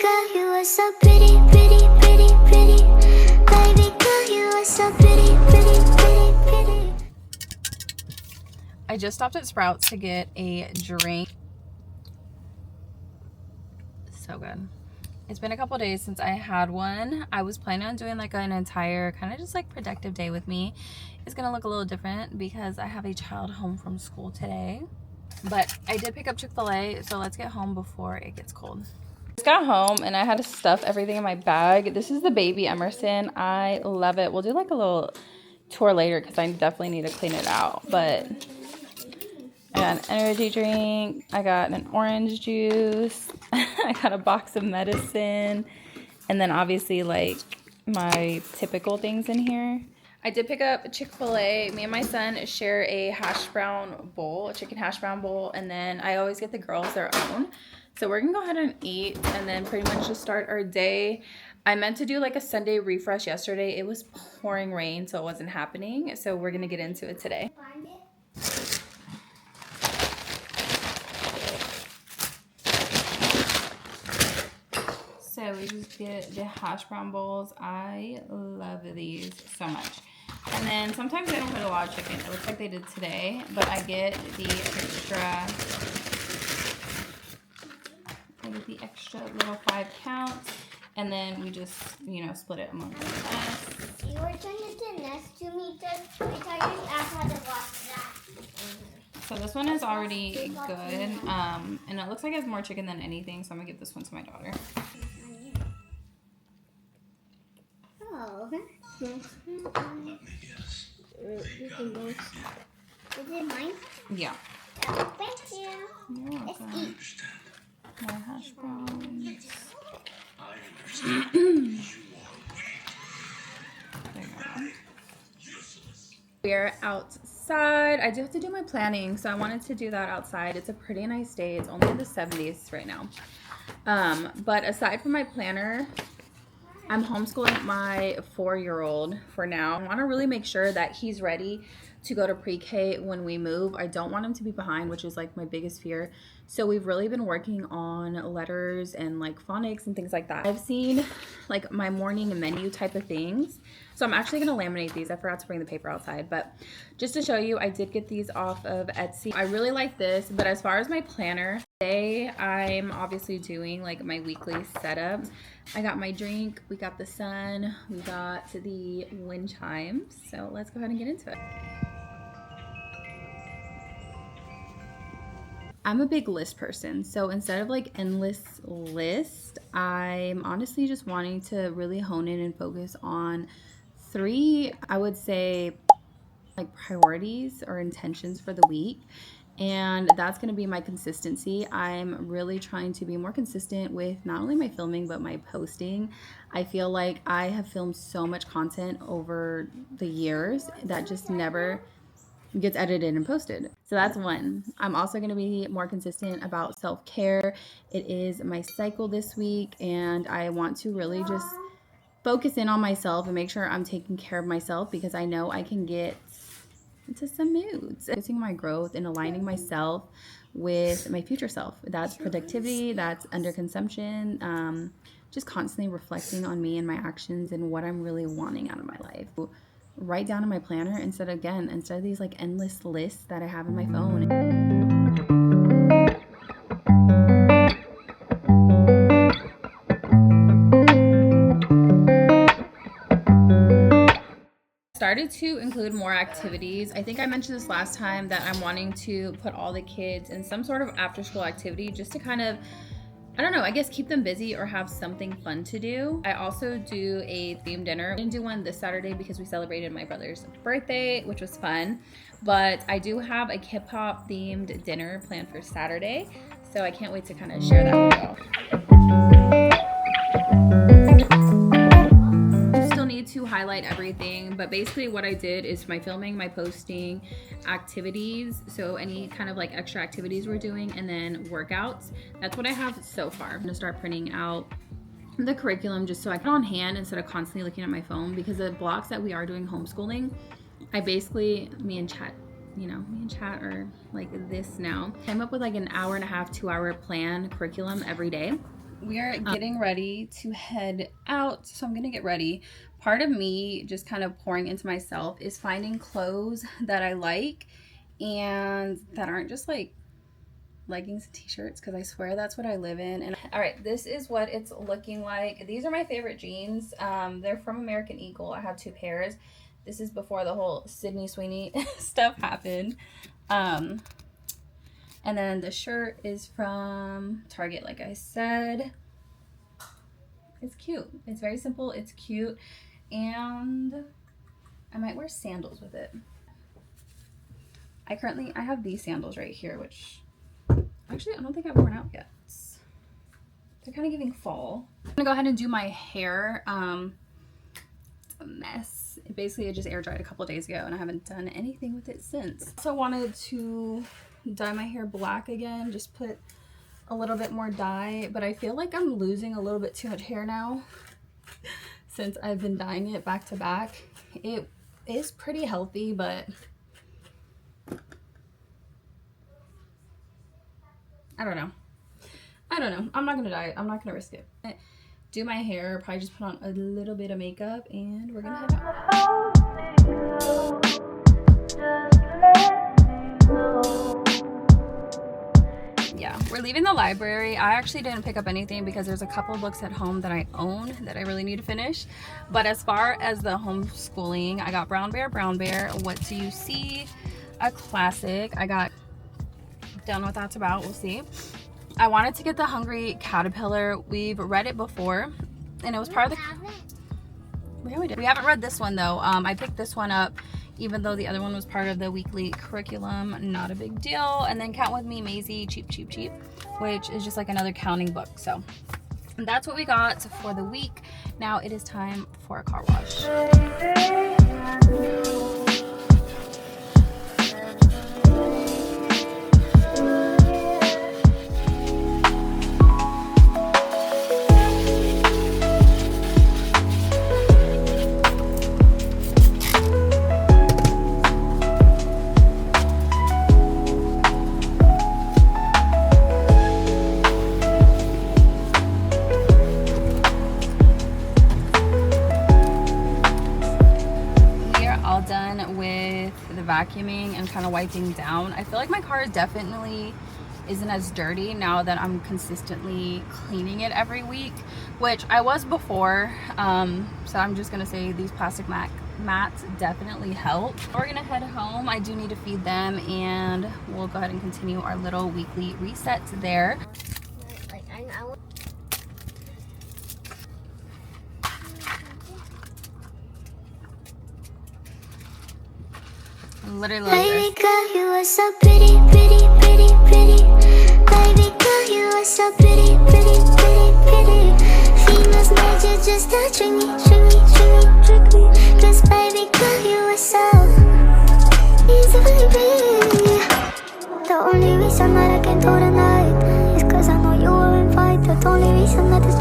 girl, you are so pretty, pretty, pretty, pretty. Baby girl, you are so pretty, pretty, pretty, pretty. I just stopped at Sprouts to get a drink. So good. It's been a couple days since I had one. I was planning on doing like an entire kind of just like productive day with me. It's gonna look a little different because I have a child home from school today. But I did pick up Chick-fil-A, so let's get home before it gets cold. Just got home and I had to stuff everything in my bag. This is the baby Emerson. I love it. We'll do like a little tour later because I definitely need to clean it out. But I got an energy drink. I got an orange juice. I got a box of medicine. And then obviously like my typical things in here. I did pick up Chick-fil-A. Me and my son share a hash brown bowl, a chicken hash brown bowl. And then I always get the girls their own. So we're gonna go ahead and eat and then pretty much just start our day. I meant to do like a Sunday refresh yesterday. It was pouring rain, so it wasn't happening. So we're gonna get into it today. So we just get the hash brown bowls. I love these so much. And then sometimes they don't put a lot of chicken. It looks like they did today, but I get the extra little 5 counts, and then we just, you know, split it among us. You were trying to sit next to me, just I thought you asked how to wash that. So this one is already good, and it looks like it has more chicken than anything, so I'm gonna give this one to my daughter. Oh. Is it mine? Yeah. Oh, thank you. You're welcome. Let's eat. More hash browns. We're outside. I do have to do my planning, so I wanted to do that outside. It's a pretty nice day. It's only in the 70s right now. But aside from my planner, I'm homeschooling my 4-year-old for now. I want to really make sure that he's ready to go to pre-K when we move. I don't want him to be behind, which is like my biggest fear. So we've really been working on letters and like phonics and things like that. I've seen like my morning menu type of things. So I'm actually going to laminate these. I forgot to bring the paper outside, but just to show you, I did get these off of Etsy. I really like this, but as far as my planner, today I'm obviously doing like my weekly setup. I got my drink, we got the sun, we got the wind chimes. So let's go ahead and get into it. I'm a big list person, so instead of like endless list, I'm honestly just wanting to really hone in and focus on 3, I would say, like priorities or intentions for the week. And that's going to be my consistency. I'm really trying to be more consistent with not only my filming, but my posting. I feel like I have filmed so much content over the years that just never gets edited and posted. So that's one. I'm also going to be more consistent about self-care. It is my cycle this week, and I want to really just focus in on myself and make sure I'm taking care of myself, because I know I can get into some moods. Focusing my growth and aligning myself with my future self. That's productivity, that's underconsumption, just constantly reflecting on me and my actions and what I'm really wanting out of my life. Write down in my planner instead of these like endless lists that I have in my phone. Started to include more activities. I think I mentioned this last time that I'm wanting to put all the kids in some sort of after school activity just to kind of, I don't know, I guess keep them busy or have something fun to do. I also do a themed dinner. I didn't do one this Saturday because we celebrated my brother's birthday, which was fun. But I do have a hip hop themed dinner planned for Saturday. So I can't wait to kind of share that with y'all. Still need to highlight everything, but basically what I did is my filming, my posting, activities, so any kind of like extra activities we're doing, and then workouts. That's what I have so far. I'm gonna start printing out the curriculum just so I can on hand instead of constantly looking at my phone, because the blocks that we are doing homeschooling, I basically, me and chat are like this now. I'm up with like an hour and a half, 2-hour plan curriculum every day. We are getting ready to head out, so I'm gonna get ready. Part of me just kind of pouring into myself is finding clothes that I like and that aren't just like leggings and t-shirts, because I swear that's what I live in. And all right, this is what it's looking like. These are my favorite jeans. They're from American Eagle. I have 2 pairs. This is before the whole Sydney Sweeney stuff happened. And then the shirt is from Target, like I said. It's cute. It's very simple. It's cute. And I might wear sandals with it. I have these sandals right here, which actually I don't think I've worn out yet. They're kind of giving fall. I'm gonna go ahead and do my hair. It's a mess. Basically, it just air dried a couple days ago and I haven't done anything with it since. Also wanted to dye my hair black again, just put a little bit more dye, but I feel like I'm losing a little bit too much hair now since I've been dyeing it back to back. It is pretty healthy, but I don't know. I'm not gonna dye it. I'm not gonna risk it. Do my hair, probably just put on a little bit of makeup, and we're gonna head out. Yeah, we're leaving the library. I actually didn't pick up anything because there's a couple books at home that I own that I really need to finish. But as far as the homeschooling, I got Brown Bear, What Do You See? A classic. I got Don't Know What That's About. We'll see. I wanted to get The Hungry Caterpillar. We've read it before, and it was part of the... We haven't read this one, though. I picked this one up, even though the other one was part of the weekly curriculum. Not a big deal. And then Count With Me, Maisie, Cheap, Cheap, Cheap, which is just like another counting book. So that's what we got for the week. Now it is time for a car wash. Vacuuming and kind of wiping down. I feel like my car definitely isn't as dirty now that I'm consistently cleaning it every week, which I was before. So I'm just gonna say these plastic mats definitely help. We're gonna head home. I do need to feed them, and we'll go ahead and continue our little weekly reset there. Literally Baby girl, you are so pretty, pretty, pretty, pretty. Baby girl, you are so pretty, pretty, pretty, pretty. Females made you just to trick me, trick me, trick me, trick me. 'Cause baby girl, you are so easily pretty. The only reason that I can do tonight is 'cause I know you were invited. The only reason that this